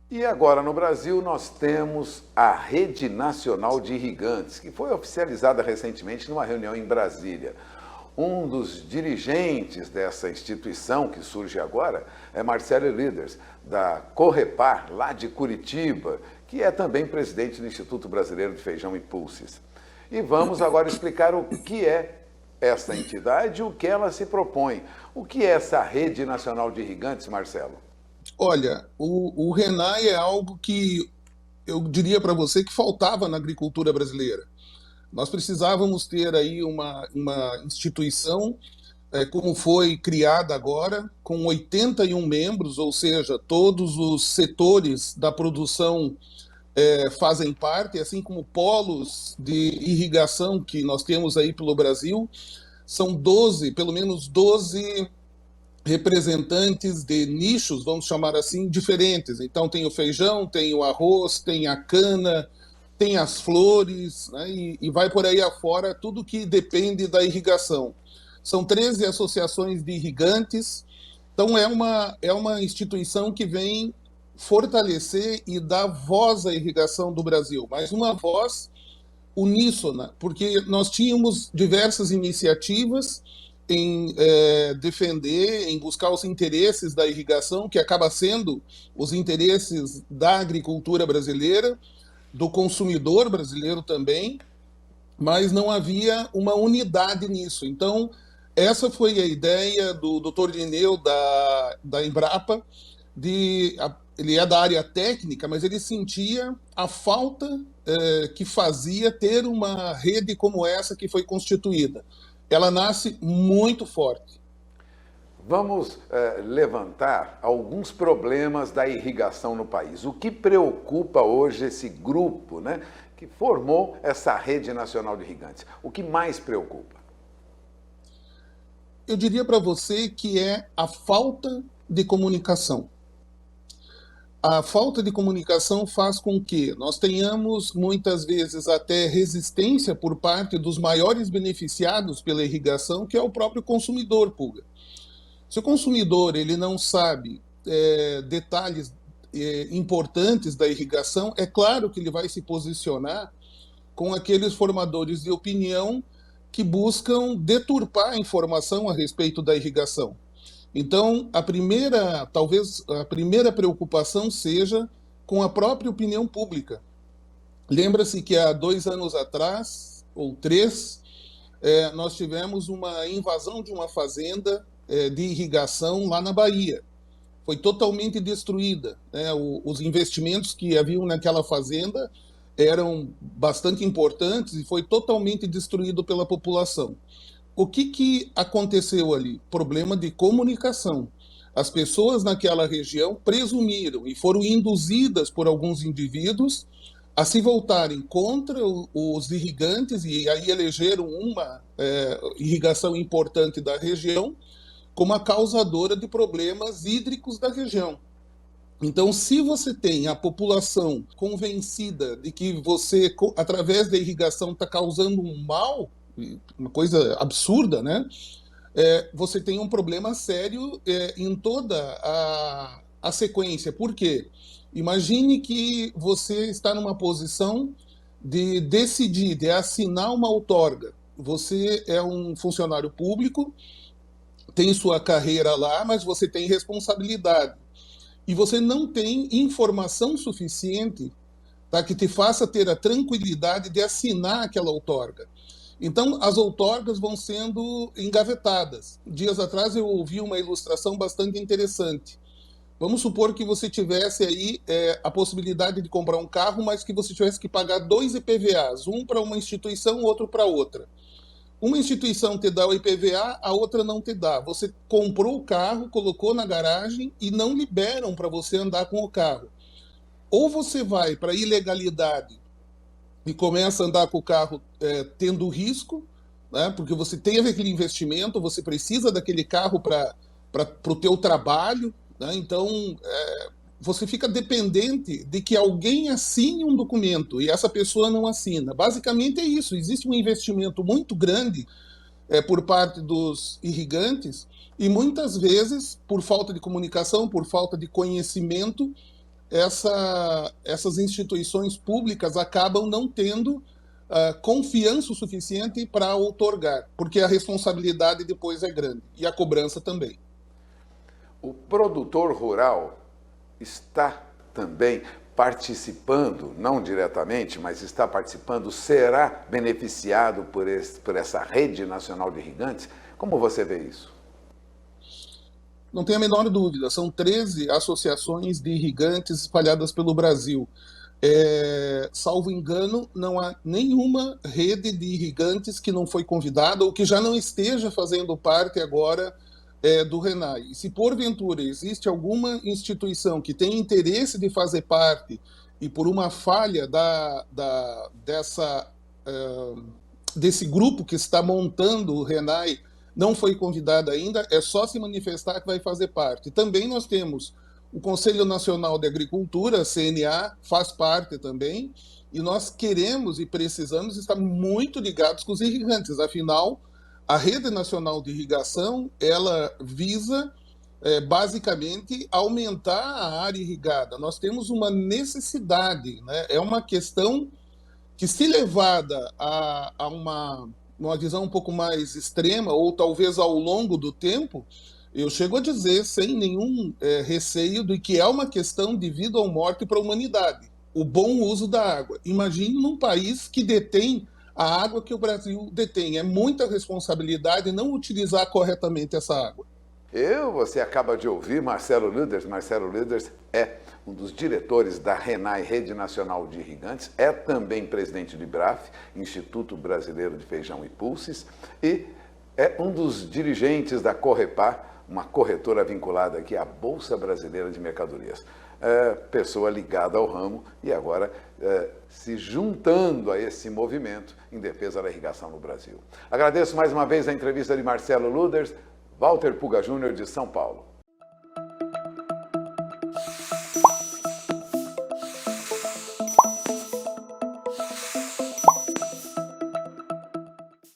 E agora no Brasil nós temos a Rede Nacional de Irrigantes, que foi oficializada recentemente numa reunião em Brasília. Um dos dirigentes dessa instituição que surge agora é Marcelo Líderes, da Correpar, lá de Curitiba, que é também presidente do Instituto Brasileiro de Feijão e Pulses. E vamos agora explicar o que é essa entidade e o que ela se propõe. O que é essa Rede Nacional de Irrigantes, Marcelo? Olha, o RENAI é algo que eu diria para você que faltava na agricultura brasileira. Nós precisávamos ter aí uma instituição, como foi criada agora, com 81 membros, ou seja, todos os setores da produção fazem parte, assim como polos de irrigação que nós temos aí pelo Brasil. São 12, pelo menos 12 representantes de nichos, vamos chamar assim, diferentes. Então tem o feijão, tem o arroz, tem a cana, tem as flores, né, e vai por aí afora tudo que depende da irrigação. São 13 associações de irrigantes, então é uma instituição que vem fortalecer e dar voz à irrigação do Brasil, mas uma voz uníssona, porque nós tínhamos diversas iniciativas em defender, em buscar os interesses da irrigação, que acaba sendo os interesses da agricultura brasileira, do consumidor brasileiro também, mas não havia uma unidade nisso. Então, essa foi a ideia do Dr. Lineu, da Embrapa, ele é da área técnica, mas ele sentia a falta que fazia ter uma rede como essa que foi constituída. Ela nasce muito forte. Vamos levantar alguns problemas da irrigação no país. O que preocupa hoje esse grupo, né, que formou essa Rede Nacional de Irrigantes? O que mais preocupa? Eu diria para você que é a falta de comunicação. A falta de comunicação faz com que nós tenhamos, muitas vezes, até resistência por parte dos maiores beneficiados pela irrigação, que é o próprio consumidor, Pulga. Se o consumidor ele não sabe detalhes importantes da irrigação, é claro que ele vai se posicionar com aqueles formadores de opinião que buscam deturpar a informação a respeito da irrigação. Então, talvez a primeira preocupação seja com a própria opinião pública. Lembra-se que há 2 anos atrás, ou 3, nós tivemos uma invasão de uma fazenda de irrigação lá na Bahia. Foi totalmente destruída, né? Os investimentos que haviam naquela fazenda eram bastante importantes e foi totalmente destruído pela população. O que aconteceu ali? Problema de comunicação. As pessoas naquela região presumiram e foram induzidas por alguns indivíduos a se voltarem contra os irrigantes e aí elegeram uma irrigação importante da região como a causadora de problemas hídricos da região. Então, se você tem a população convencida de que você, através da irrigação, está causando um mal, uma coisa absurda, né? Você tem um problema sério em toda a sequência. Por quê? Imagine que você está numa posição de decidir, de assinar uma outorga. Você é um funcionário público, tem sua carreira lá, mas você tem responsabilidade. E você não tem informação suficiente para que te faça ter a tranquilidade de assinar aquela outorga. Então, as outorgas vão sendo engavetadas. Dias atrás eu ouvi uma ilustração bastante interessante. Vamos supor que você tivesse aí a possibilidade de comprar um carro, mas que você tivesse que pagar 2 IPVAs, um para uma instituição, outro para outra. Uma instituição te dá o IPVA, a outra não te dá. Você comprou o carro, colocou na garagem e não liberam para você andar com o carro. Ou você vai para a ilegalidade e começa a andar com o carro tendo risco, né, porque você teve aquele investimento, você precisa daquele carro para o teu trabalho, né, então você fica dependente de que alguém assine um documento e essa pessoa não assina. Basicamente é isso, existe um investimento muito grande por parte dos irrigantes, e muitas vezes, por falta de comunicação, por falta de conhecimento, essas instituições públicas acabam não tendo confiança o suficiente para outorgar, porque a responsabilidade depois é grande e a cobrança também. O produtor rural está também participando, não diretamente, mas está participando, será beneficiado por essa rede nacional de irrigantes? Como você vê isso? Não tem a menor dúvida, são 13 associações de irrigantes espalhadas pelo Brasil. Salvo engano, não há nenhuma rede de irrigantes que não foi convidada ou que já não esteja fazendo parte agora do RENAI. E se porventura existe alguma instituição que tem interesse de fazer parte e por uma falha desse grupo que está montando o RENAI não foi convidada ainda, é só se manifestar que vai fazer parte. Também nós temos o Conselho Nacional de Agricultura, CNA, faz parte também, e nós queremos e precisamos estar muito ligados com os irrigantes. Afinal, a Rede Nacional de Irrigação, ela visa, basicamente, aumentar a área irrigada. Nós temos uma necessidade, né? É uma questão que, se levada a uma visão um pouco mais extrema, ou talvez ao longo do tempo, eu chego a dizer, sem nenhum receio, de que é uma questão de vida ou morte para a humanidade. O bom uso da água. Imagine num país que detém a água que o Brasil detém. É muita responsabilidade não utilizar corretamente essa água. Você acaba de ouvir Marcelo Luders. Marcelo Luders é um dos diretores da RENAI, Rede Nacional de Irrigantes, é também presidente do IBRAF, Instituto Brasileiro de Feijão e Pulses, e é um dos dirigentes da Correpar, uma corretora vinculada aqui à Bolsa Brasileira de Mercadorias. Pessoa ligada ao ramo e agora se juntando a esse movimento em defesa da irrigação no Brasil. Agradeço mais uma vez a entrevista de Marcelo Luders. Walter Puga Júnior, de São Paulo.